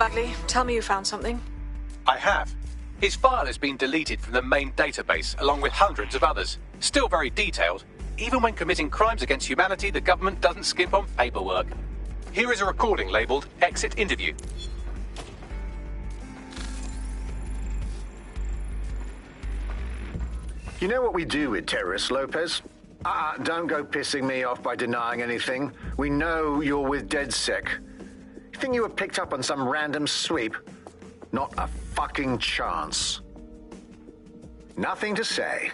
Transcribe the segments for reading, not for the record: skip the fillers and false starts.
Bagley. Tell me you found something. I have. His file has been deleted from the main database, along with hundreds of others. Still very detailed. Even when committing crimes against humanity, the government doesn't skimp on paperwork. Here is a recording labelled Exit Interview. You know what we do with terrorists, Lopez? Don't go pissing me off by denying anything. We know you're with DedSec. You think you were picked up on some random sweep? Not a fucking chance. Nothing to say.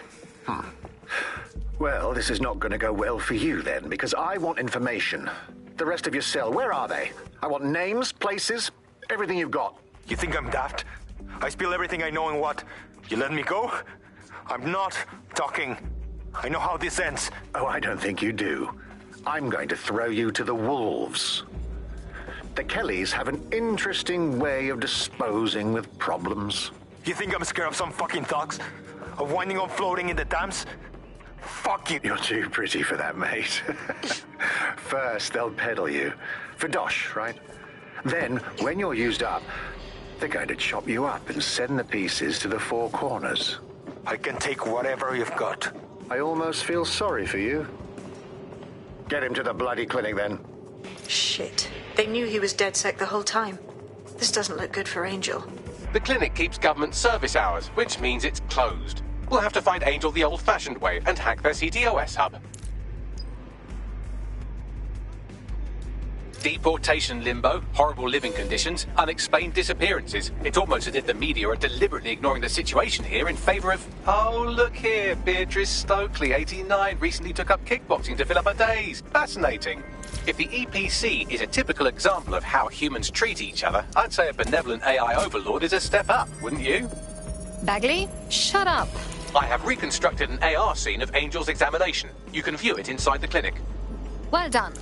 Well, this is not going to go well for you then, because I want information. The rest of your cell, where are they? I want names, places, everything you've got. You think I'm daft? I spill everything I know and what? You let me go? I'm not talking. I know how this ends. Oh, I don't think you do. I'm going to throw you to the wolves. The Kellys have an interesting way of disposing with problems. You think I'm scared of some fucking thugs? Of winding up floating in the dams? Fuck you. You're too pretty for that, mate. First, they'll peddle you. For dosh, right? Then, when you're used up, they're going to chop you up and send the pieces to the four corners. I can take whatever you've got. I almost feel sorry for you. Get him to the bloody clinic, then. Shit. They knew he was DedSec the whole time. This doesn't look good for Angel. The clinic keeps government service hours, which means it's closed. We'll have to find Angel the old-fashioned way and hack their CTOS hub. Deportation limbo, horrible living conditions, unexplained disappearances. It's almost as if the media are deliberately ignoring the situation here in favour of... Oh, look here, Beatrice Stokely, 89, recently took up kickboxing to fill up her days. Fascinating. If the EPC is a typical example of how humans treat each other, I'd say a benevolent AI overlord is a step up, wouldn't you? Bagley, shut up. I have reconstructed an AR scene of Angel's examination. You can view it inside the clinic. Well done.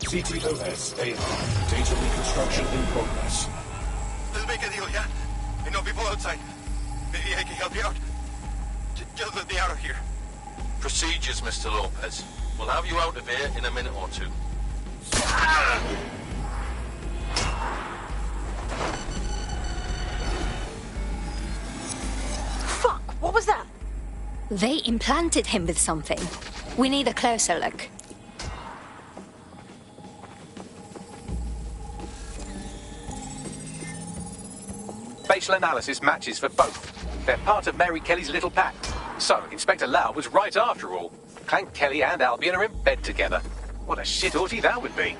CTOS AR. Data reconstruction in progress. Let's make a deal, yeah? I know people outside. Maybe I can help you out. Just let me out of here. Procedures, Mr. Lopez. We'll have you out of here in a minute or two. Fuck, what was that? They implanted him with something. We need a closer look. Facial analysis matches for both. They're part of Mary Kelly's little pack. So, Inspector Lau was right after all. Clank Kelly and Albion are in bed together. What a shit orgy that would be.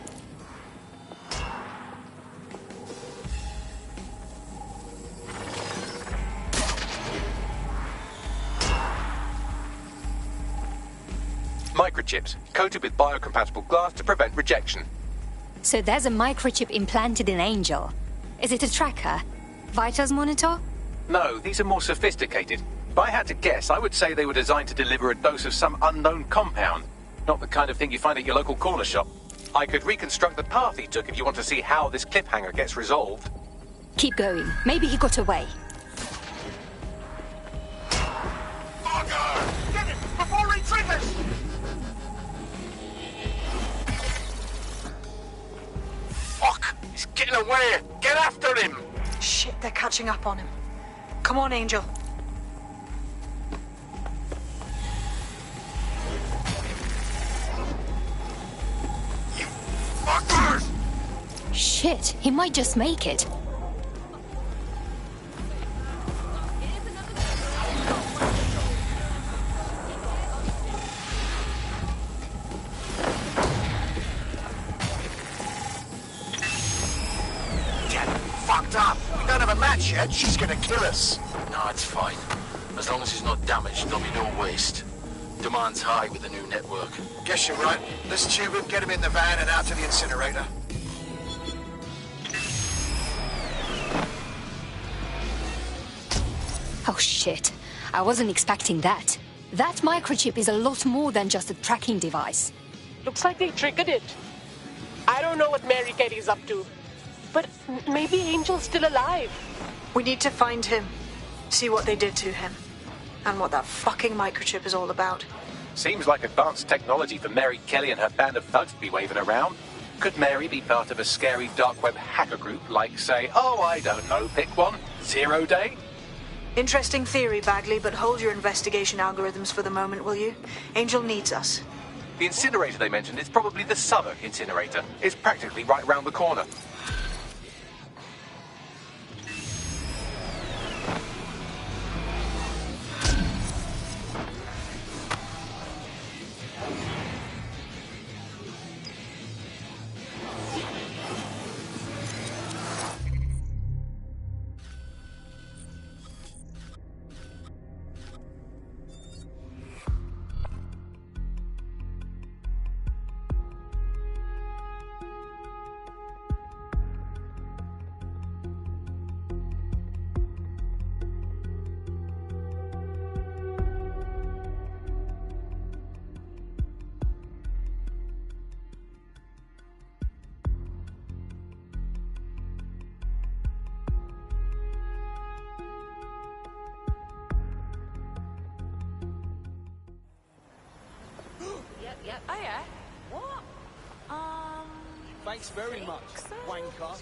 Microchips, coated with biocompatible glass to prevent rejection. So there's a microchip implanted in Angel. Is it a tracker? Vitals monitor? No, these are more sophisticated. If I had to guess, I would say they were designed to deliver a dose of some unknown compound. Not the kind of thing you find at your local corner shop. I could reconstruct the path he took if you want to see how this cliffhanger gets resolved. Keep going. Maybe he got away. Fucker! Get it! Before he triggers! Fuck! He's getting away! Get after him! Shit, they're catching up on him. Come on, Angel. You fuckers! Shit, he might just make it. Up. We don't have a match yet. She's gonna kill us. No, it's fine. As long as he's not damaged, there'll be no waste. Demand's high with the new network. Guess you're right. Let's tube him, get him in the van and out to the incinerator. Oh shit. I wasn't expecting that. That microchip is a lot more than just a tracking device. Looks like they triggered it. I don't know what Mary Kelly's up to. But maybe Angel's still alive. We need to find him. See what they did to him. And what that fucking microchip is all about. Seems like advanced technology for Mary Kelly and her band of thugs to be waving around. Could Mary be part of a scary dark web hacker group like, say, oh, I don't know, pick one, 0 Day? Interesting theory, Bagley, but hold your investigation algorithms for the moment, will you? Angel needs us. The incinerator they mentioned is probably the Southern incinerator. It's practically right round the corner. Yep. Oh, yeah? What? Thanks very much, wanker.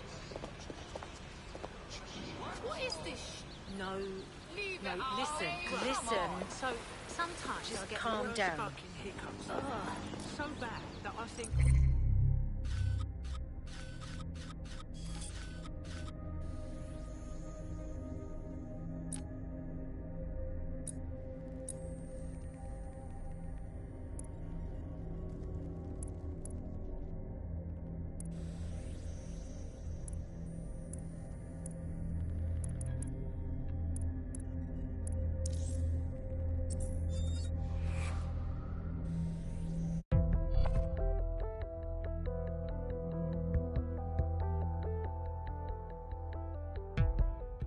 What is this? No, listen. So sometimes Just I get calm the worst down. fucking hiccups. So bad that I think.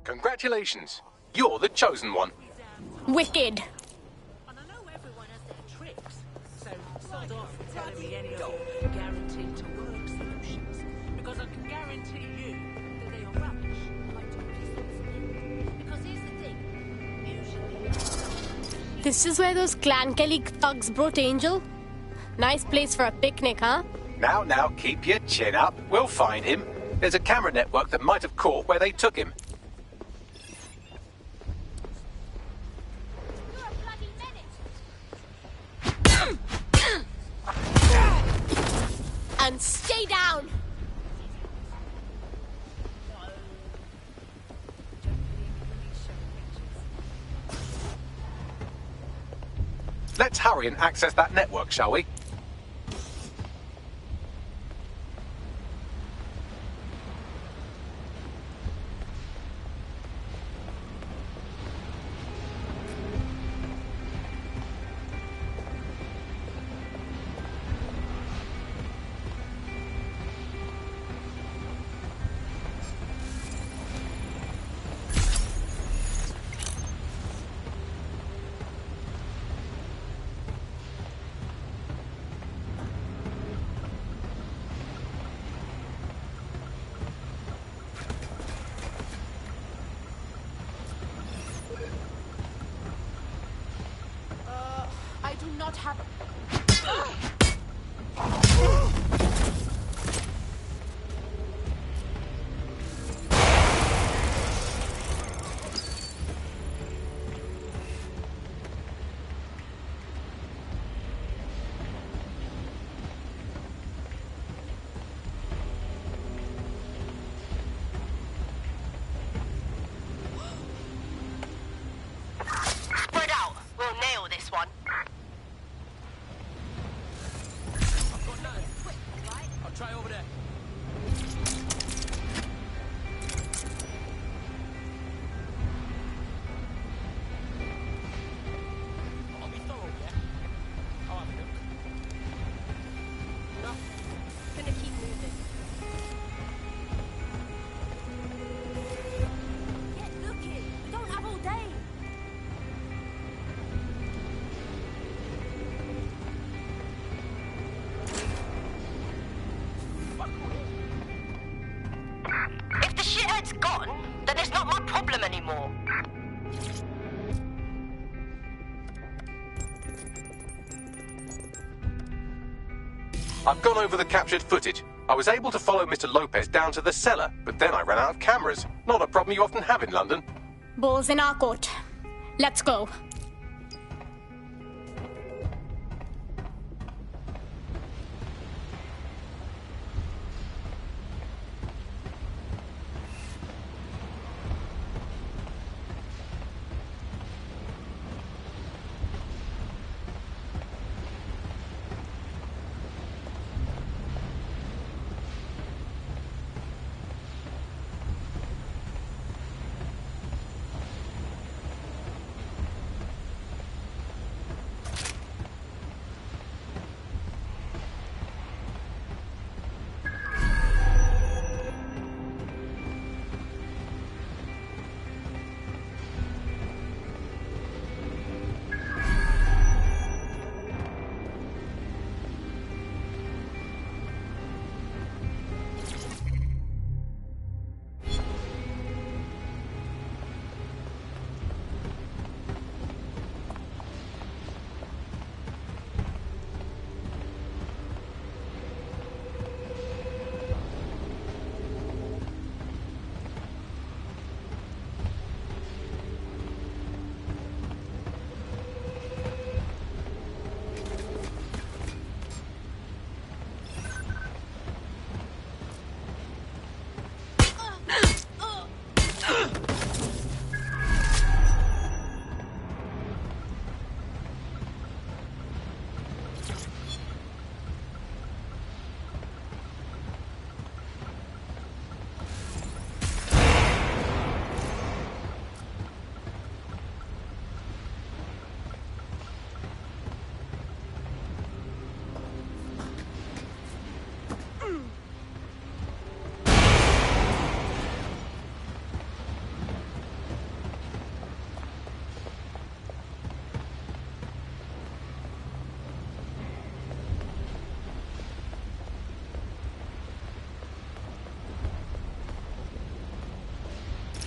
Congratulations. You're the chosen one. Wicked. And I know everyone has their tricks, so sod off for telling me any of it guaranteed to work. guarantee you that they are rubbish. Like to piss on spin. Because here's the thing. Usually... This is where those Clan Kelly thugs brought Angel? Nice place for a picnic, huh? Now, keep your chin up. We'll find him. There's a camera network that might have caught where they took him. You're a bloody menace. And stay down! Let's hurry and access that network, shall we? I do not have... Spread out. We'll nail this one. I'll try over there. I'll be thorough, yeah? I'll have a look. No. Gonna keep moving. Get looking. We don't have all day. If the shithead's gone, then it's not my problem anymore. I've gone over the captured footage. I was able to follow Mr. Lopez down to the cellar, but then I ran out of cameras. Not a problem you often have in London. Ball's in our court. Let's go.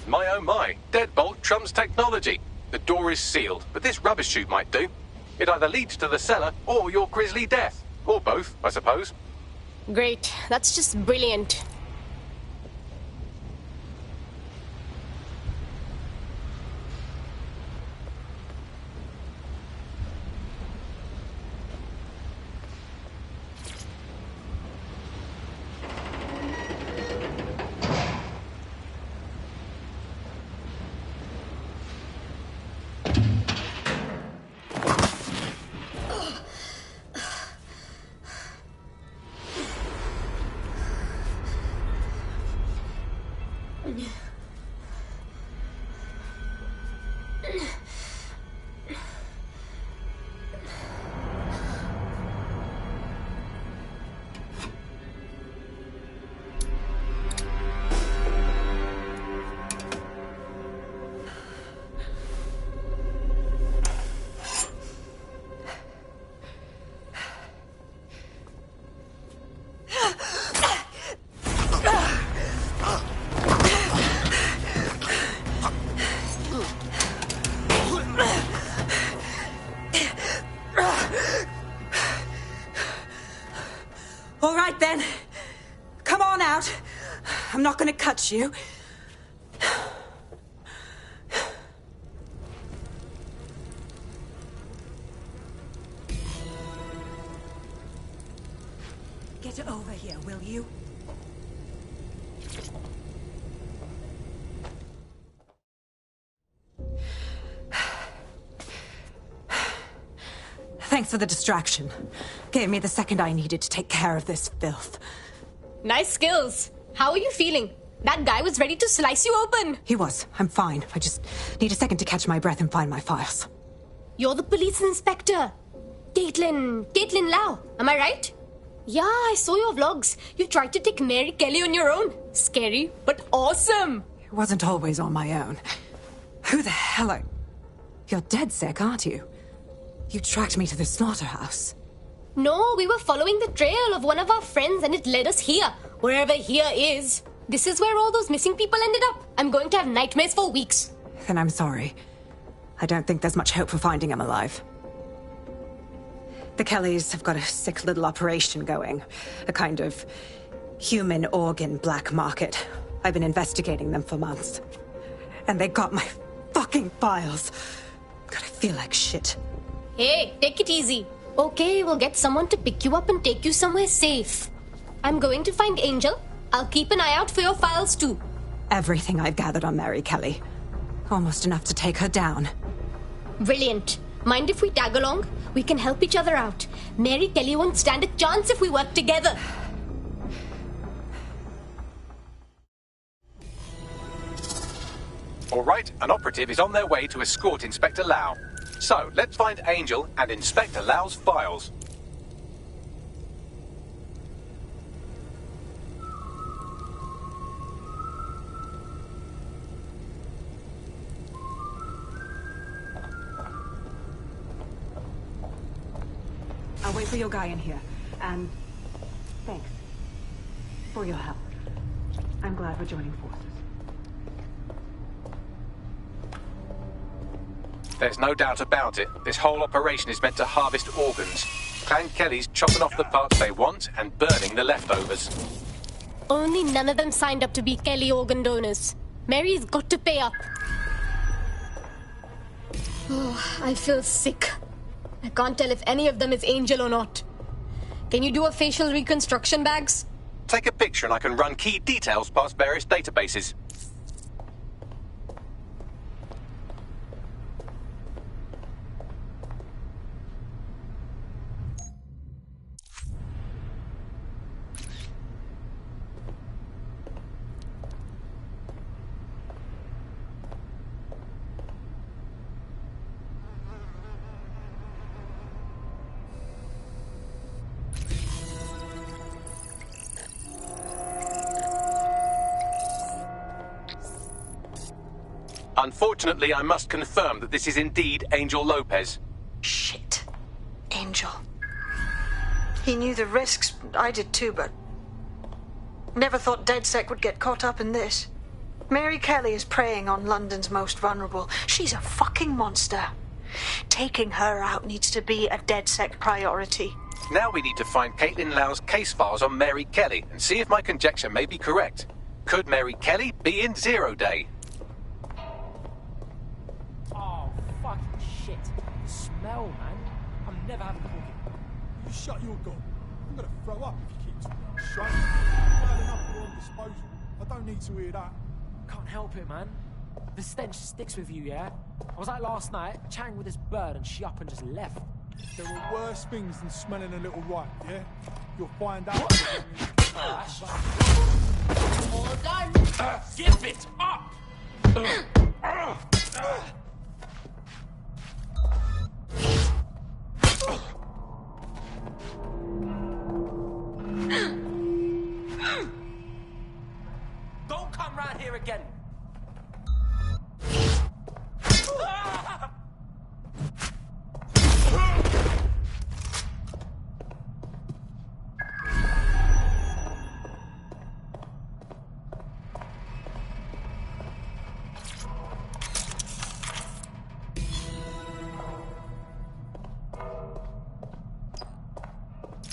My oh my, deadbolt trumps technology. The door is sealed, but this rubbish chute might do. It either leads to the cellar or your grisly death. Or both, I suppose. Great. That's just brilliant. All right, then. Come on out. I'm not gonna cut you. Get over here, will you? Thanks for the distraction. Gave me the second I needed to take care of this filth. Nice skills. How are you feeling? That guy was ready to slice you open. He was. I'm fine. I just need a second to catch my breath and find my files. You're the police inspector. Caitlin Lau. Am I right? Yeah, I saw your vlogs. You tried to take Mary Kelly on your own. Scary, but awesome. It wasn't always on my own. Who the hell are... You're dead sick, aren't you? You tracked me to the slaughterhouse. No, we were following the trail of one of our friends and it led us here. Wherever here is. This is where all those missing people ended up. I'm going to have nightmares for weeks. Then I'm sorry. I don't think there's much hope for finding him alive. The Kellys have got a sick little operation going. A kind of human organ black market. I've been investigating them for months. And they got my fucking files. God, I feel like shit. Hey, take it easy. Okay, we'll get someone to pick you up and take you somewhere safe. I'm going to find Angel. I'll keep an eye out for your files too. Everything I've gathered on Mary Kelly. Almost enough to take her down. Brilliant. Mind if we tag along? We can help each other out. Mary Kelly won't stand a chance if we work together. All right, an operative is on their way to escort Inspector Lau. So, let's find Angel and Inspector Lau's files. I'll wait for your guy in here. And thanks for your help. I'm glad we're joining forces. There's no doubt about it. This whole operation is meant to harvest organs. Clan Kelly's chopping off the parts they want and burning the leftovers. Only none of them signed up to be Kelly organ donors. Mary's got to pay up. Oh, I feel sick. I can't tell if any of them is Angel or not. Can you do a facial reconstruction, Bags? Take a picture and I can run key details past various databases. Unfortunately, I must confirm that this is indeed Angel Lopez. Shit. Angel. He knew the risks. I did too, but... Never thought DedSec would get caught up in this. Mary Kelly is preying on London's most vulnerable. She's a fucking monster. Taking her out needs to be a DedSec priority. Now we need to find Caitlin Lau's case files on Mary Kelly and see if my conjecture may be correct. Could Mary Kelly be in Zero Day? Oh, fucking shit. The smell, man. I'm never having cooking. You shut your gob. I'm gonna throw up if you keep talking about shut. I've had enough of your disposal. I don't need to hear that. Can't help it, man. The stench sticks with you, yeah? I was like last night, chatting with this bird and she up and just left. There were worse things than smelling a little right, yeah? You'll find out. All done. Give it up! Don't come round here again.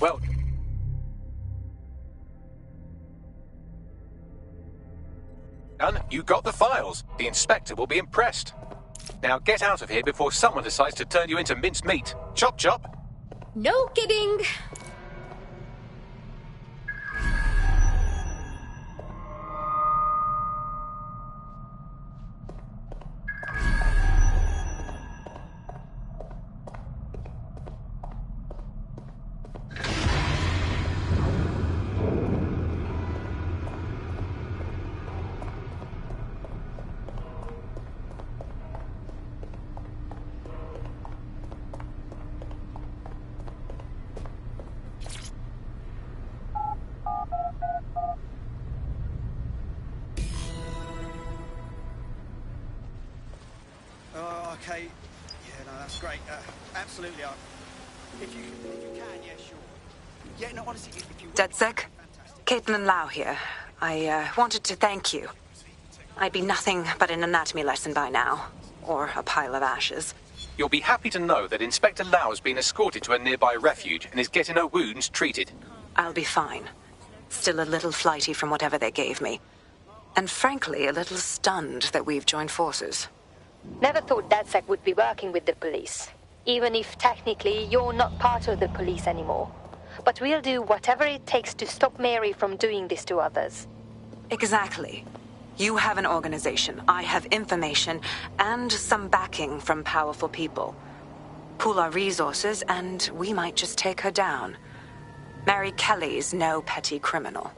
Well, done. You got the files. The inspector will be impressed. Now get out of here before someone decides to turn you into minced meat. Chop chop. No kidding. Okay. Yeah, no, that's great. Absolutely. If you can, yeah, sure. Yeah, no, honestly, if you... DedSec? Caitlin Lau here. I wanted to thank you. I'd be nothing but an anatomy lesson by now. Or a pile of ashes. You'll be happy to know that Inspector Lau has been escorted to a nearby refuge and is getting her wounds treated. I'll be fine. Still a little flighty from whatever they gave me. And frankly, a little stunned that we've joined forces. Never thought DedSec would be working with the police. Even if technically you're not part of the police anymore. But we'll do whatever it takes to stop Mary from doing this to others. Exactly. You have an organization, I have information, and some backing from powerful people. Pool our resources, and we might just take her down. Mary Kelly's no petty criminal.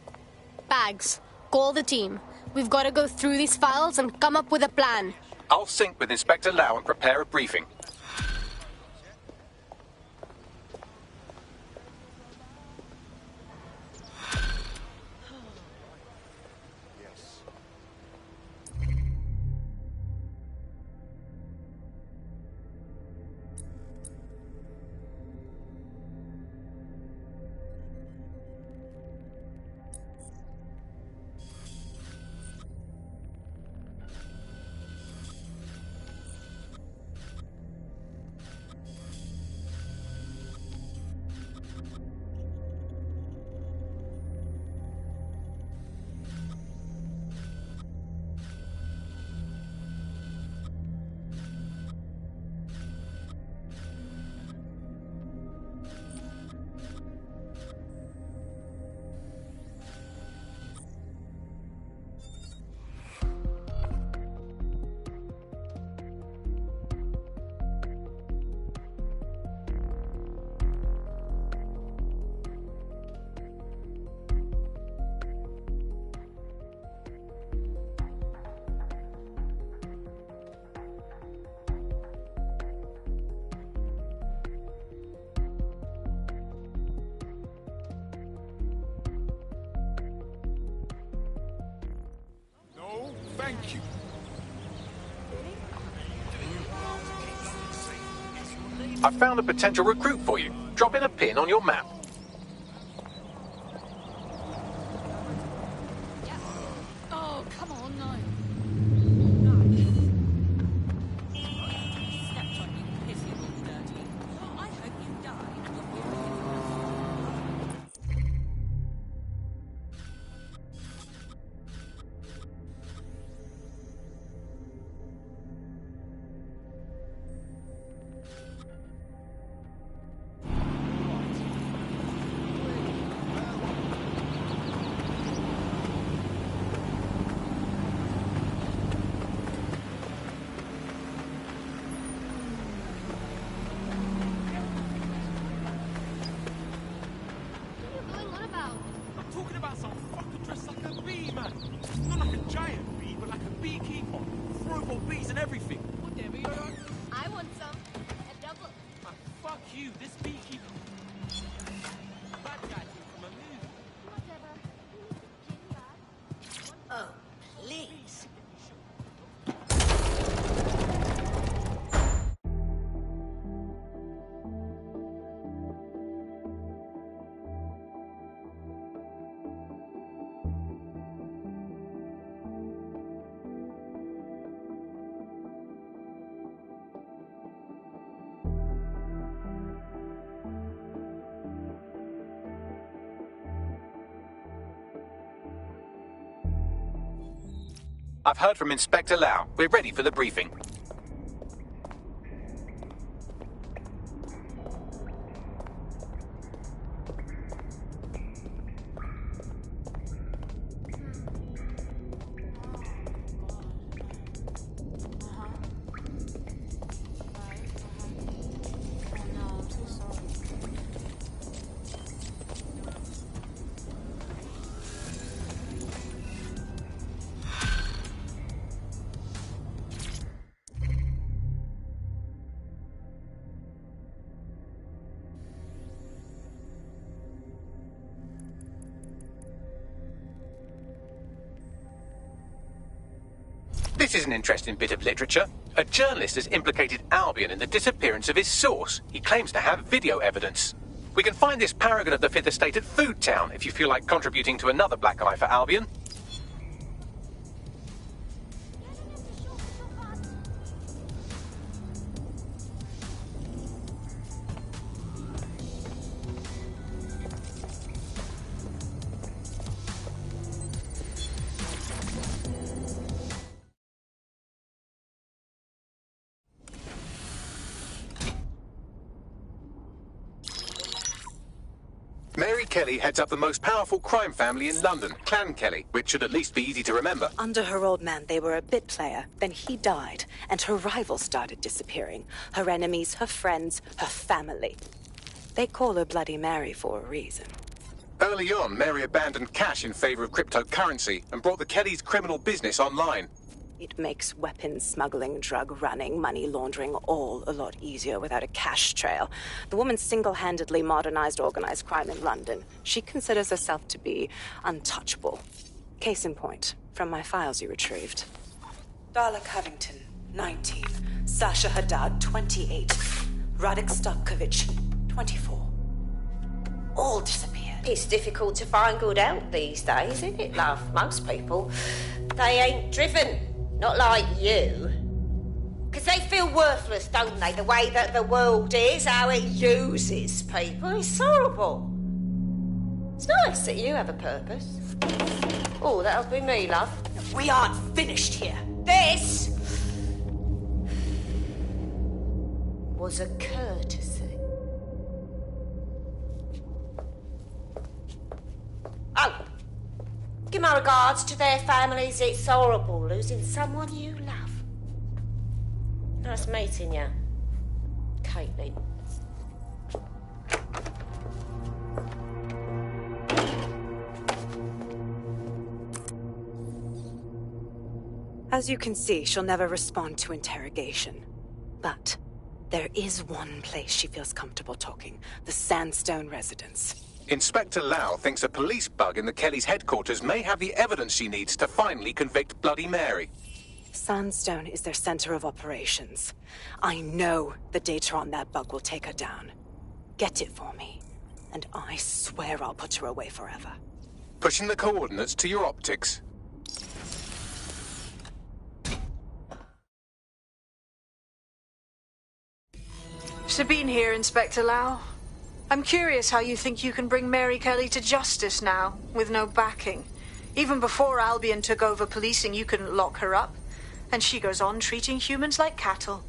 Bags, call the team. We've got to go through these files and come up with a plan. I'll sync with Inspector Lau and prepare a briefing. Thank you. I found a potential recruit for you. Drop in a pin on your map. Oh, come on, no. triple B's and everything. Whatever you're on. I want some. A double. Fuck you, this beekeeper. Bad guy thing from a movie. Whatever. Oh, please. I've heard from Inspector Lau. We're ready for the briefing. This is an interesting bit of literature. A journalist has implicated Albion in the disappearance of his source. He claims to have video evidence. We can find this paragon of the Fifth Estate at Food Town if you feel like contributing to another black eye for Albion. Mary Kelly heads up the most powerful crime family in London, Clan Kelly, which should at least be easy to remember. Under her old man, they were a bit player. Then he died, and her rivals started disappearing. Her enemies, her friends, her family. They call her Bloody Mary for a reason. Early on, Mary abandoned cash in favor of cryptocurrency and brought the Kellys' criminal business online. It makes weapons smuggling, drug running, money laundering all a lot easier without a cash trail. The woman single-handedly modernized organized crime in London. She considers herself to be untouchable. Case in point, from my files you retrieved. Darla Covington, 19. Sasha Haddad, 28. Radek Stavkovich, 24. All disappeared. It's difficult to find good help these days, isn't it, love? Most people, they ain't driven. Not like you. Because they feel worthless, don't they? The way that the world is, how it uses people. It's horrible. It's nice that you have a purpose. Oh, that'll be me, love. We aren't finished here. This was a courtesy. Oh. Give my regards to their families. It's horrible losing someone you love. Nice meeting you, Caitlin. As you can see, she'll never respond to interrogation. But there is one place she feels comfortable talking. The Sandstone residence. Inspector Lau thinks a police bug in the Kellys' headquarters may have the evidence she needs to finally convict Bloody Mary. Sandstone is their center of operations. I know the data on that bug will take her down. Get it for me, and I swear I'll put her away forever. Pushing the coordinates to your optics. Sabine here, Inspector Lau. I'm curious how you think you can bring Mary Kelly to justice now, with no backing. Even before Albion took over policing, you couldn't lock her up. And she goes on treating humans like cattle.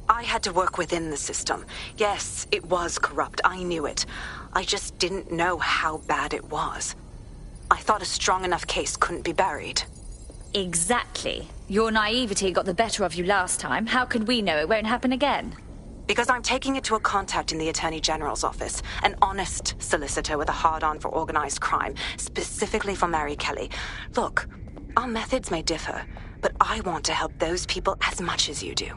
I had to work within the system. Yes, it was corrupt. I knew it. I just didn't know how bad it was. I thought a strong enough case couldn't be buried. Exactly. Your naivety got the better of you last time. How could we know it won't happen again? Because I'm taking it to a contact in the Attorney General's office. An honest solicitor with a hard-on for organized crime, specifically for Mary Kelly. Look, our methods may differ, but I want to help those people as much as you do.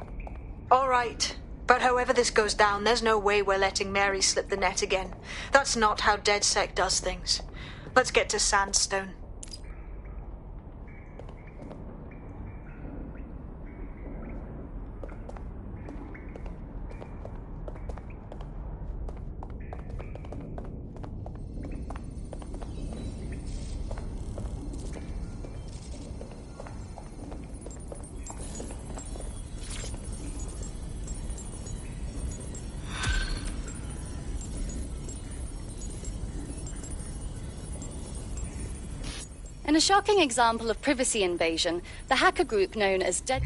All right. But however this goes down, there's no way we're letting Mary slip the net again. That's not how DedSec does things. Let's get to Sandstone. In a shocking example of privacy invasion, the hacker group known as DedSec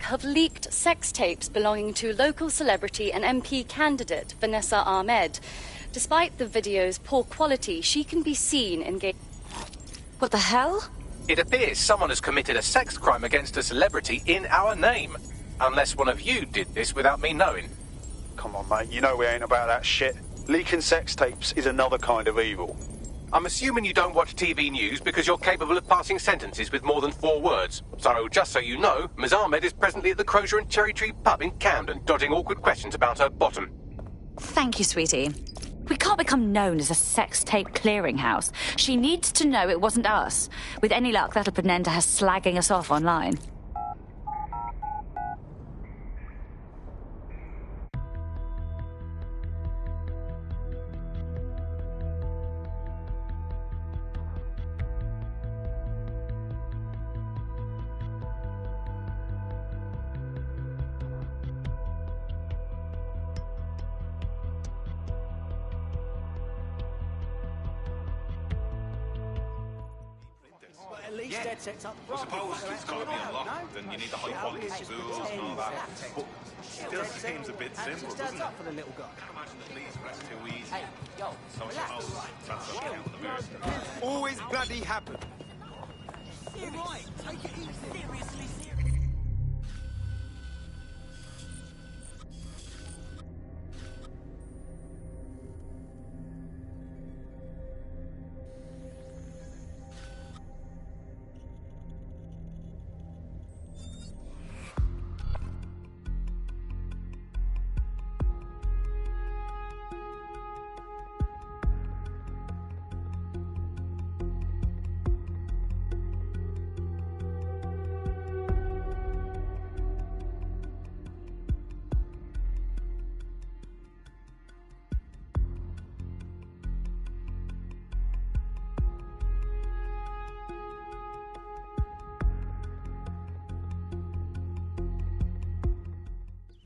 have leaked sex tapes belonging to local celebrity and MP candidate Vanessa Ahmed. Despite the video's poor quality, she can be seen engaging... What the hell? It appears someone has committed a sex crime against a celebrity in our name. Unless one of you did this without me knowing. Come on, mate. You know we ain't about that shit. Leaking sex tapes is another kind of evil. I'm assuming you don't watch TV news because you're capable of passing sentences with more than 4 words. So, just so you know, Ms. Ahmed is presently at the Crozier and Cherry Tree pub in Camden, dodging awkward questions about her bottom. Thank you, sweetie. We can't become known as a sex tape clearinghouse. She needs to know it wasn't us. With any luck, that'll put an end to her slagging us off online. I suppose it's got to be unlocked, and you need the high-quality spools and all that. But it still seems a bit simple, doesn't it? I can't imagine the police were too easy. Hey, yo, So I suppose that's what counts the verse. Always bloody happen. Right, take it easy. Seriously, serious.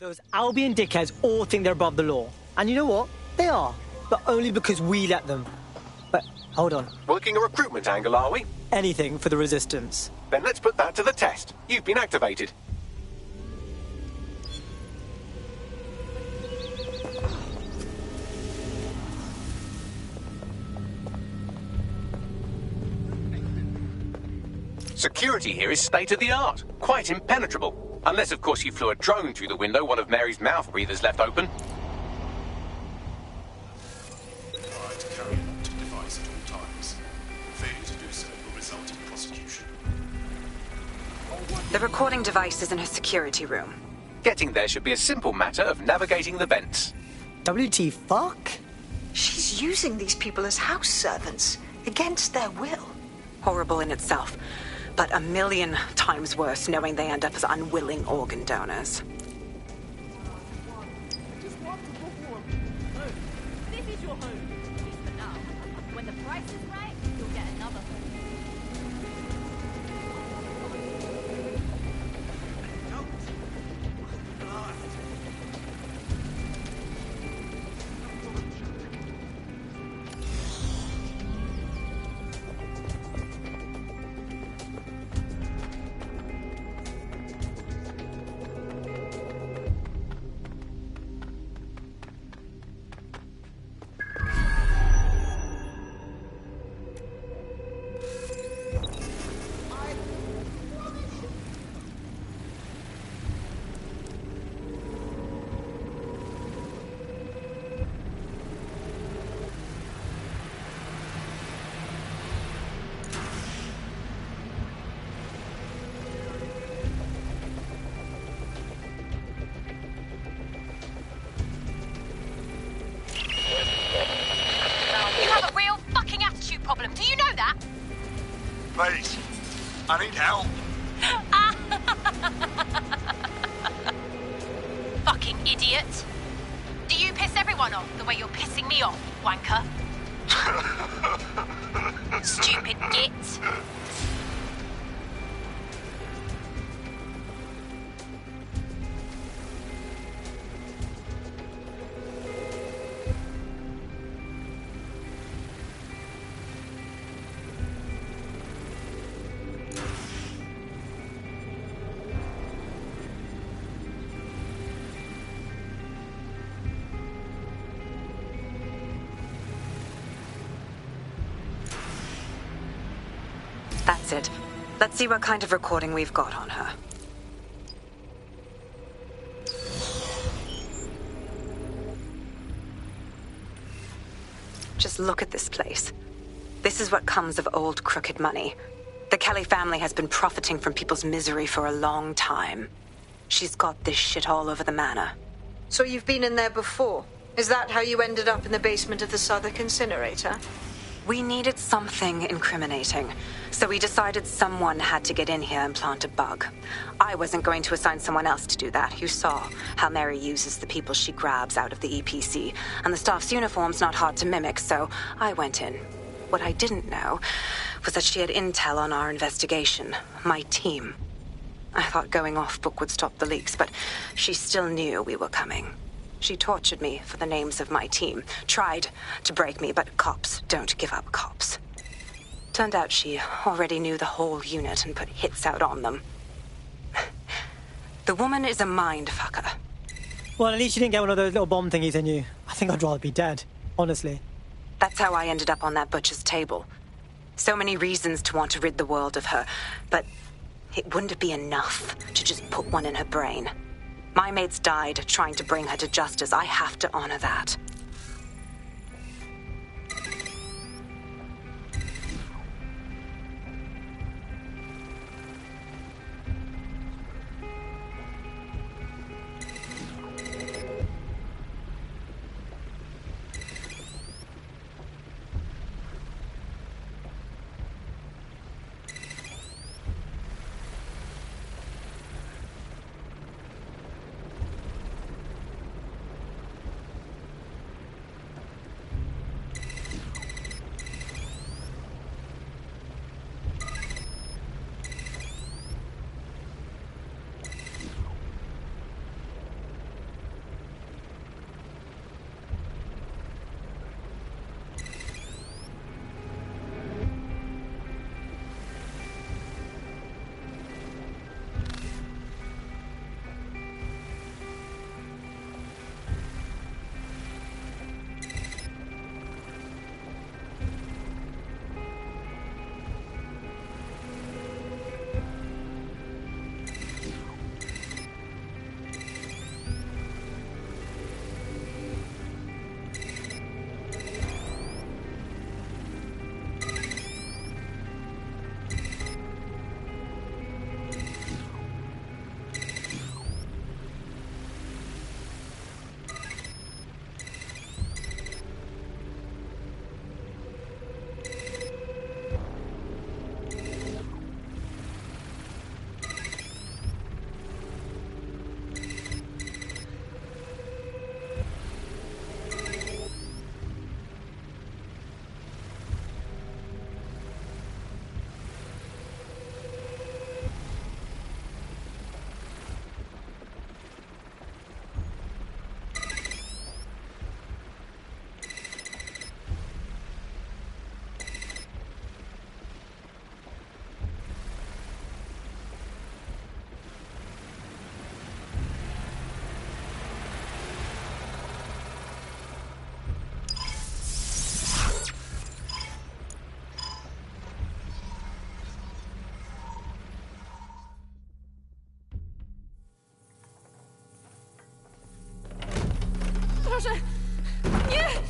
Those Albion dickheads all think they're above the law. And you know what? They are. But only because we let them. But, hold on. Working a recruitment angle, are we? Anything for the Resistance. Then let's put that to the test. You've been activated. Security here is state-of-the-art. Quite impenetrable. Unless, of course, you flew a drone through the window one of Mary's mouth breathers left open. Required to carry an optic device at all times. Failure to do so will result in prosecution. The recording device is in her security room. Getting there should be a simple matter of navigating the vents. WT fuck? She's using these people as house servants, against their will. Horrible in itself, but a million times worse knowing they end up as unwilling organ donors. This is your home, at least for now. When the price is right, you'll get another home. I need help. Fucking idiot. Do you piss everyone off the way you're pissing me off, wanker? Stupid git. That's it. Let's see what kind of recording we've got on her. Just look at this place. This is what comes of old crooked money. The Kelly family has been profiting from people's misery for a long time. She's got this shit all over the manor. So you've been in there before? Is that how you ended up in the basement of the Southwark incinerator? We needed something incriminating, so we decided someone had to get in here and plant a bug. I wasn't going to assign someone else to do that. You saw how Mary uses the people she grabs out of the EPC, and the staff's uniform's not hard to mimic, so I went in. What I didn't know was that she had intel on our investigation, my team. I thought going off book would stop the leaks, but she still knew we were coming. She tortured me for the names of my team, tried to break me, but cops don't give up cops. Turned out she already knew the whole unit and put hits out on them. The woman is a mind fucker. Well, at least you didn't get one of those little bomb thingies in you. I think I'd rather be dead, honestly. That's how I ended up on that butcher's table. So many reasons to want to rid the world of her, but it wouldn't be enough to just put one in her brain. My mates died trying to bring her to justice. I have to honor that. Proszę! Nie!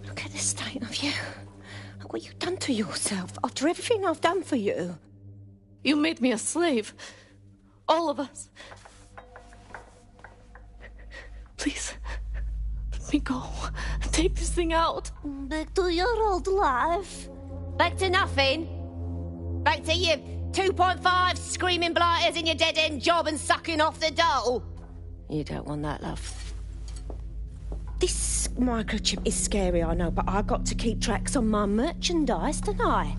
Look at the state of you. Look what you've done to yourself after everything I've done for you. You made me a slave. All of us. Please, let me go. Take this thing out. Back to your old life. Back to nothing. Back to you 2.5 screaming blighters in your dead-end job and sucking off the dole. You don't want that, love. This microchip is scary, I know, but I got to keep tracks on my merchandise, don't I?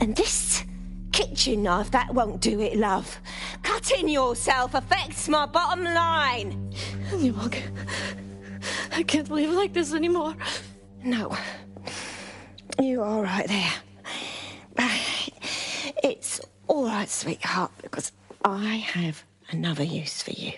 And this kitchen knife, that won't do it, love. Cutting yourself affects my bottom line. I can't live like this anymore. No. You're all right there. It's all right, sweetheart, because I have another use for you.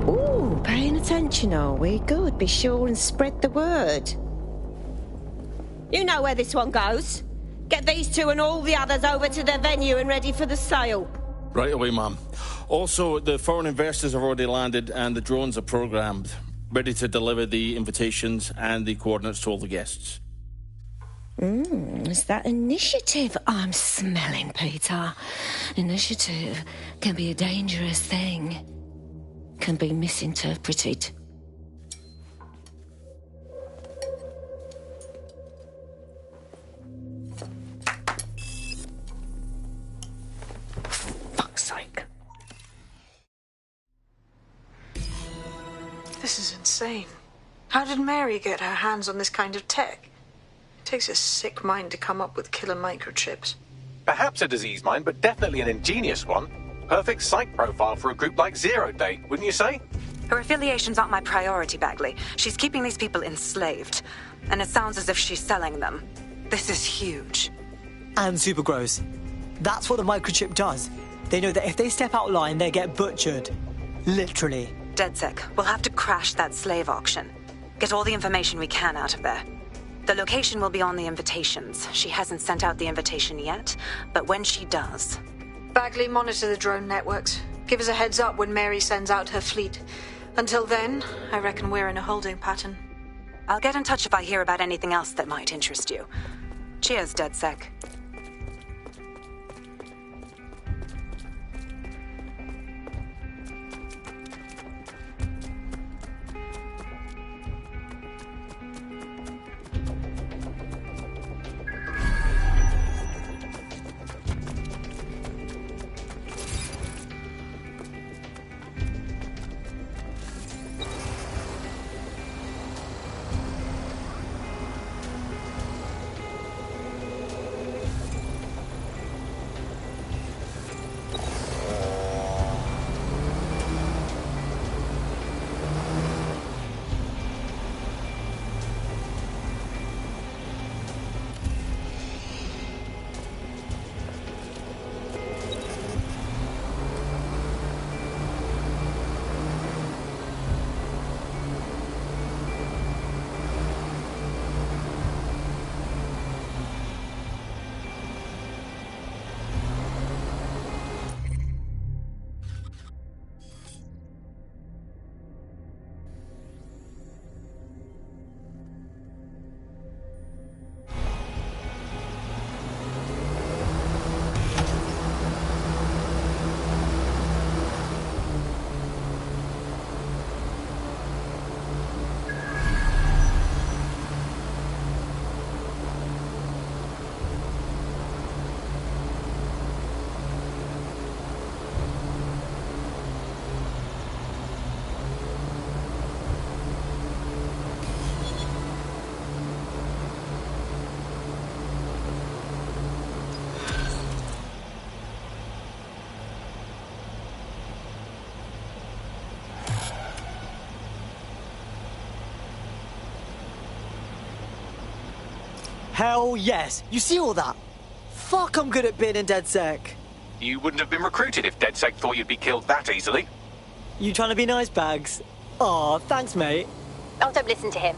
Ooh, paying attention, are we? Good. Be sure and spread the word. You know where this one goes. Get these two and all the others over to the venue and ready for the sale. Right away, ma'am. Also, the foreign investors have already landed and the drones are programmed, ready to deliver the invitations and the coordinates to all the guests. It's that initiative I'm smelling, Peter. Initiative can be a dangerous thing. Can be misinterpreted. Fuck's sake. This is insane. How did Mary get her hands on this kind of tech? It takes a sick mind to come up with killer microchips. Perhaps a disease mind, but definitely an ingenious one. Perfect psych profile for a group like Zero Day, wouldn't you say? Her affiliations aren't my priority, Bagley. She's keeping these people enslaved. And it sounds as if she's selling them. This is huge. And super gross. That's what the microchip does. They know that if they step out of line, they get butchered. Literally. DedSec, we'll have to crash that slave auction. Get all the information we can out of there. The location will be on the invitations. She hasn't sent out the invitation yet, but when she does... Bagley, monitor the drone networks. Give us a heads up when Mary sends out her fleet. Until then, I reckon we're in a holding pattern. I'll get in touch if I hear about anything else that might interest you. Cheers, DedSec. Hell yes. You see all that? Fuck, I'm good at being in DedSec. You wouldn't have been recruited if DedSec thought you'd be killed that easily. You trying to be nice, Bags? Aw, thanks, mate. Oh, don't listen to him.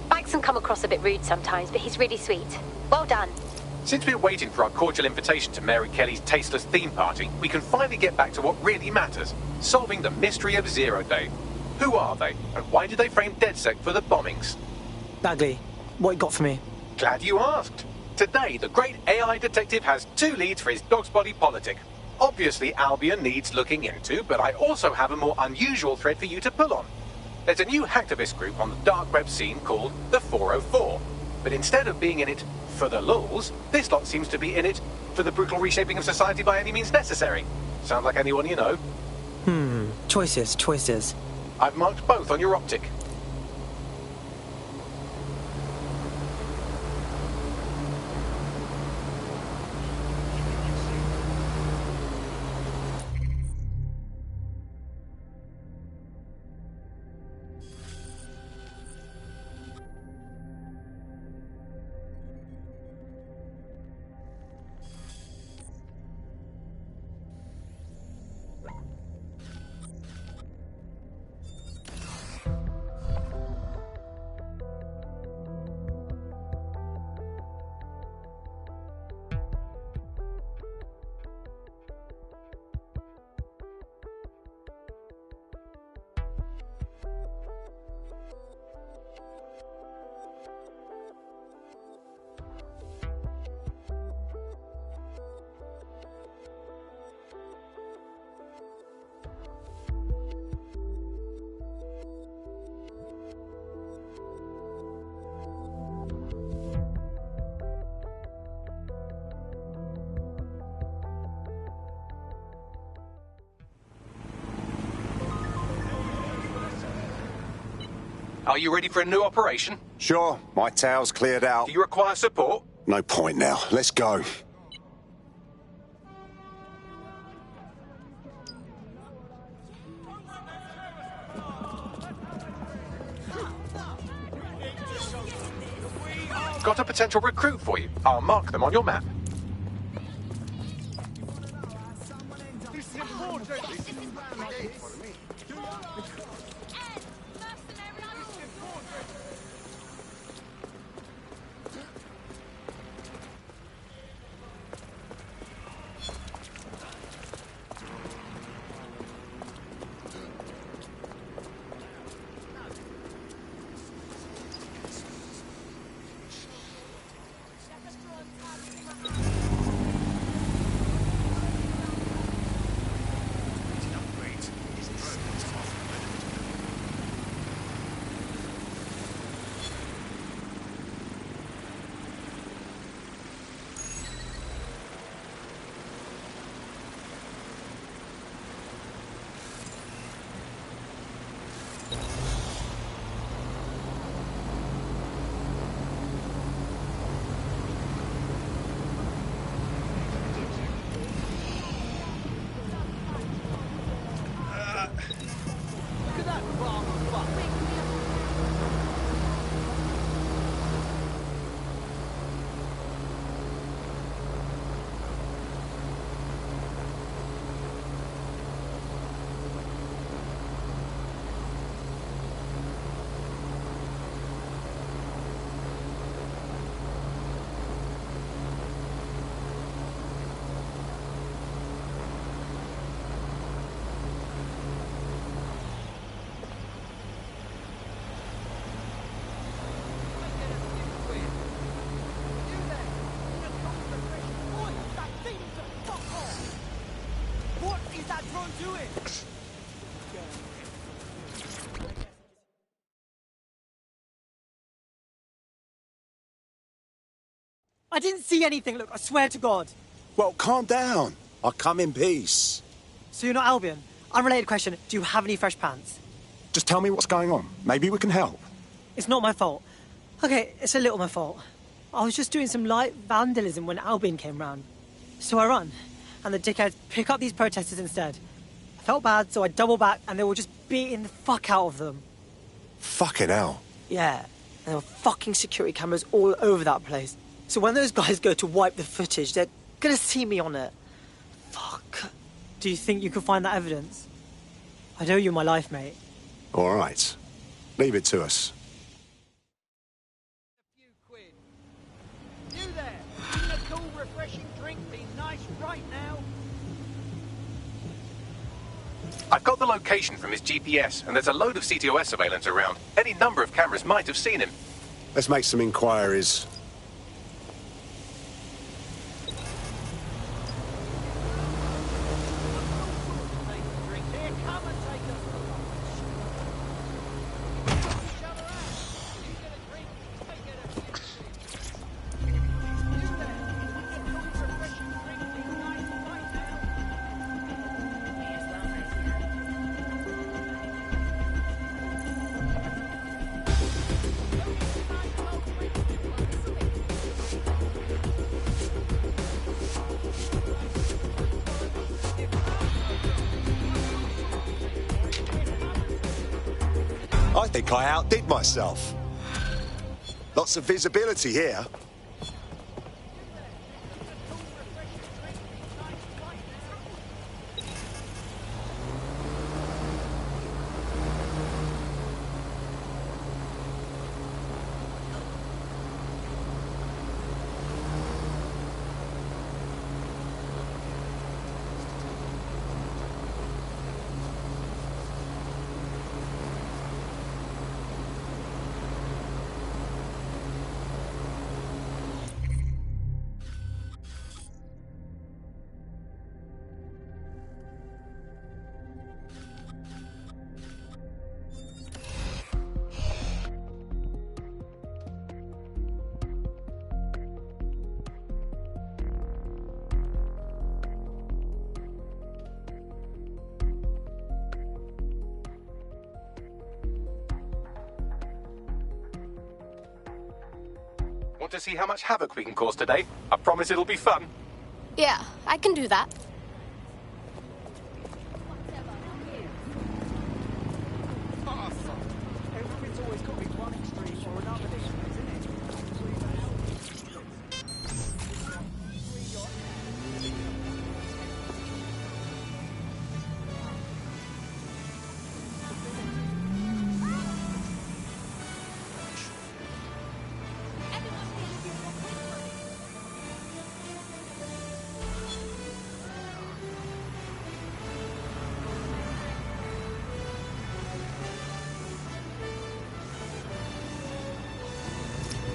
Bags can come across a bit rude sometimes, but he's really sweet. Well done. Since we're waiting for our cordial invitation to Mary Kelly's tasteless theme party, we can finally get back to what really matters, solving the mystery of Zero Day. Who are they, and why did they frame DedSec for the bombings? Bagley, what you got for me? Glad you asked. Today, the great AI detective has 2 leads for his dog's body politic. Obviously, Albion needs looking into, but I also have a more unusual thread for you to pull on. There's a new hacktivist group on the dark web scene called the 404. But instead of being in it for the lulz, this lot seems to be in it for the brutal reshaping of society by any means necessary. Sound like anyone you know? Choices. I've marked both on your optic. Are you ready for a new operation? Sure, my tail's cleared out. Do you require support? No point now. Let's go. Got a potential recruit for you. I'll mark them on your map. I didn't see anything, look, I swear to God. Well, calm down. I'll come in peace. So you're not Albion? Unrelated question, do you have any fresh pants? Just tell me what's going on. Maybe we can help. It's not my fault. Okay, it's a little my fault. I was just doing some light vandalism when Albion came round. So I run, and the dickheads pick up these protesters instead. I felt bad, so I double back, and they were just beating the fuck out of them. Fucking hell. Yeah, and there were fucking security cameras all over that place. So when those guys go to wipe the footage, they're gonna see me on it. Fuck. Do you think you can find that evidence? I owe you my life, mate. All right. Leave it to us. You there, in the cool I've got the location from his GPS, and there's a load of CTOS surveillance around. Any number of cameras might have seen him. Let's make some inquiries. I think I outdid myself. Lots of visibility here. Want to see how much havoc we can cause today? I promise it'll be fun. Yeah, I can do that. Everything's always got to be one extreme or another extreme, isn't it?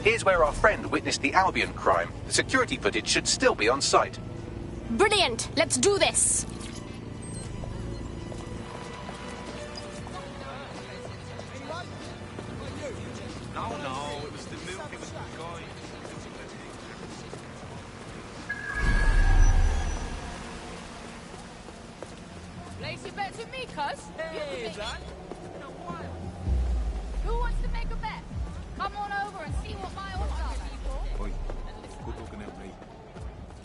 Here's where our friend witnessed the Albion crime. The security footage should still be on site. Brilliant! Let's do this! No, it was the milk, it was the guy. Place your bets with me, cuz. Hey, Dad. Who wants to make a bet? Come on over and see what my odds are, people. Oi, good looking at me.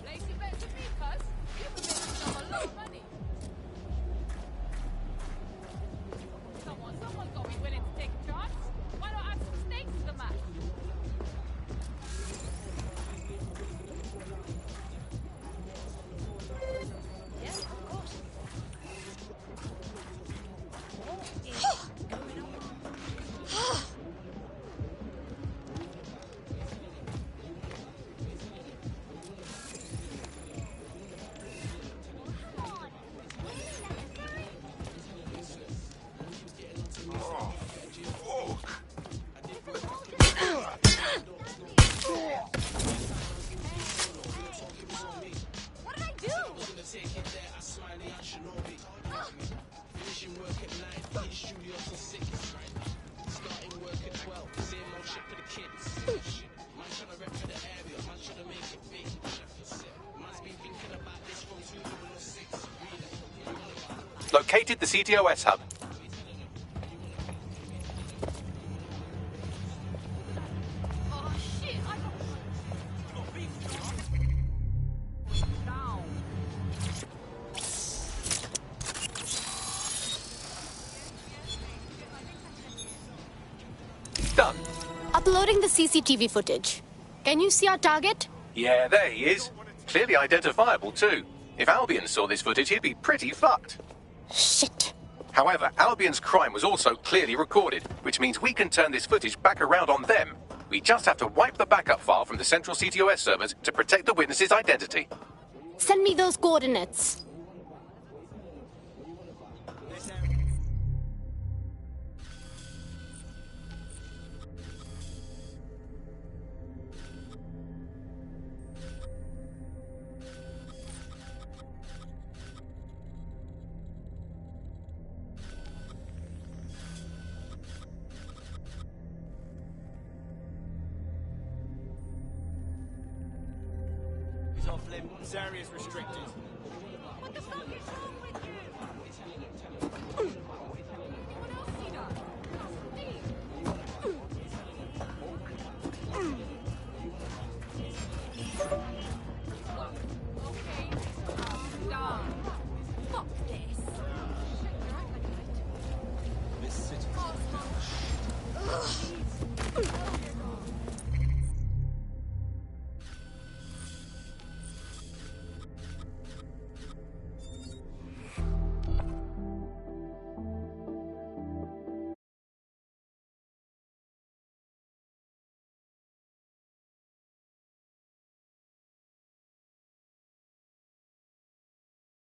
Place your bets with me, cuz. You can make yourself a lot of money. Someone's got to be willing to take a chance. Why not add some stakes to the match? Yes, of course. What did I do? Located the CTOS hub. Oh shit, I got Done. Uploading the CCTV footage. Can you see our target? Yeah, there he is. Clearly identifiable, too. If Albion saw this footage, he'd be pretty fucked. Shit. However, Albion's crime was also clearly recorded, which means we can turn this footage back around on them. We just have to wipe the backup file from the central CTOS servers to protect the witness's identity. Send me those coordinates. off limb. This area's restricted. What the fuck is wrong with